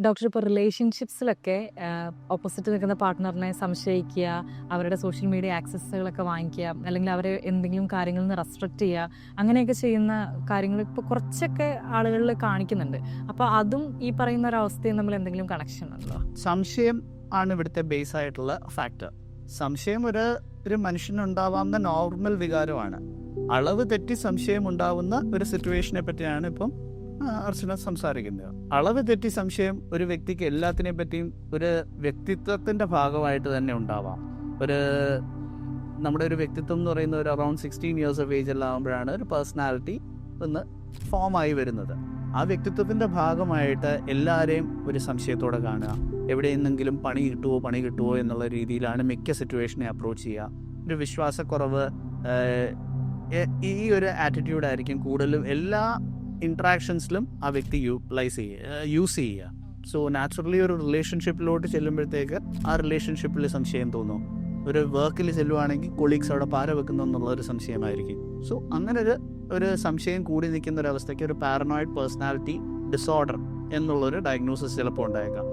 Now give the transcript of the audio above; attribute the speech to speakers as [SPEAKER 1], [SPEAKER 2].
[SPEAKER 1] Doctor, ഇപ്പോൾ റിലേഷൻഷിപ്സിലൊക്കെ opposite നിൽക്കുന്ന പാർട്ട്ണറിനെ സംശയിക്കുക, അവരുടെ സോഷ്യൽ മീഡിയ ആക്സസ്സുകളൊക്കെ വാങ്ങിക്കുക, അല്ലെങ്കിൽ അവരെ എന്തെങ്കിലും കാര്യങ്ങളിൽ നിന്ന് റെസ്ട്രിക്റ്റ് ചെയ്യുക, അങ്ങനെയൊക്കെ ചെയ്യുന്ന കാര്യങ്ങൾ ഇപ്പോൾ കുറച്ചൊക്കെ ആളുകളിൽ കാണിക്കുന്നുണ്ട്. അപ്പോൾ അതും ഈ പറയുന്ന ഒരു അവസ്ഥയും തമ്മിൽ എന്തെങ്കിലും കണക്ഷൻ ഉണ്ടോ?
[SPEAKER 2] സംശയം ആണ് ഇവിടുത്തെ ബേസ് ആയിട്ടുള്ള ഫാക്ടർ. സംശയം ഒരു മനുഷ്യനുണ്ടാവാവുന്ന നോർമൽ വികാരമാണ്. അളവ് തെറ്റി സംശയം ഉണ്ടാവുന്ന ഒരു സിറ്റുവേഷനെ പറ്റിയാണ് ഇപ്പം അർച്ചന സംസാരിക്കുന്നത്. അളവ് തെറ്റി സംശയം ഒരു വ്യക്തിക്ക് എല്ലാത്തിനെ പറ്റിയും ഒരു വ്യക്തിത്വത്തിൻ്റെ ഭാഗമായിട്ട് തന്നെ ഉണ്ടാവാം. നമ്മുടെ ഒരു വ്യക്തിത്വം എന്ന് പറയുന്ന ഒരു അറൗണ്ട് 16 years ഓഫ് ഏജ് എല്ലാം ആകുമ്പോഴാണ് ഒരു പേഴ്സണാലിറ്റി ഒന്ന് ഫോമായി വരുന്നത്. ആ വ്യക്തിത്വത്തിൻ്റെ ഭാഗമായിട്ട് എല്ലാവരെയും ഒരു സംശയത്തോടെ കാണുക, എവിടെയെന്നെങ്കിലും പണി കിട്ടുമോ എന്നുള്ള രീതിയിലാണ് മിക്ക സിറ്റുവേഷനെ അപ്രോച്ച് ചെയ്യുക. ഒരു വിശ്വാസക്കുറവ്, ഈ ഒരു ആറ്റിറ്റ്യൂഡായിരിക്കും കൂടുതലും എല്ലാ ഇൻട്രാക്ഷൻസിലും ആ വ്യക്തി യൂസ് ചെയ്യുക. സോ നാച്ചുറലി ഒരു റിലേഷൻഷിപ്പിലോട്ട് ചെല്ലുമ്പോഴത്തേക്ക് ആ റിലേഷൻഷിപ്പിൽ സംശയം തോന്നും. ഒരു വർക്കിൽ ചെല്ലുവാണെങ്കിൽ കൊളീഗ്സ് അവിടെ പാര വെക്കുന്നു എന്നുള്ളൊരു സംശയമായിരിക്കും. സോ അങ്ങനെ ഒരു സംശയം കൂടി നിൽക്കുന്ന ഒരവസ്ഥയ്ക്ക് ഒരു പാരനോയിഡ് പേഴ്സണാലിറ്റി ഡിസോർഡർ എന്നുള്ളൊരു ഡയഗ്നോസിസ് ചിലപ്പോൾ ഉണ്ടായേക്കാം.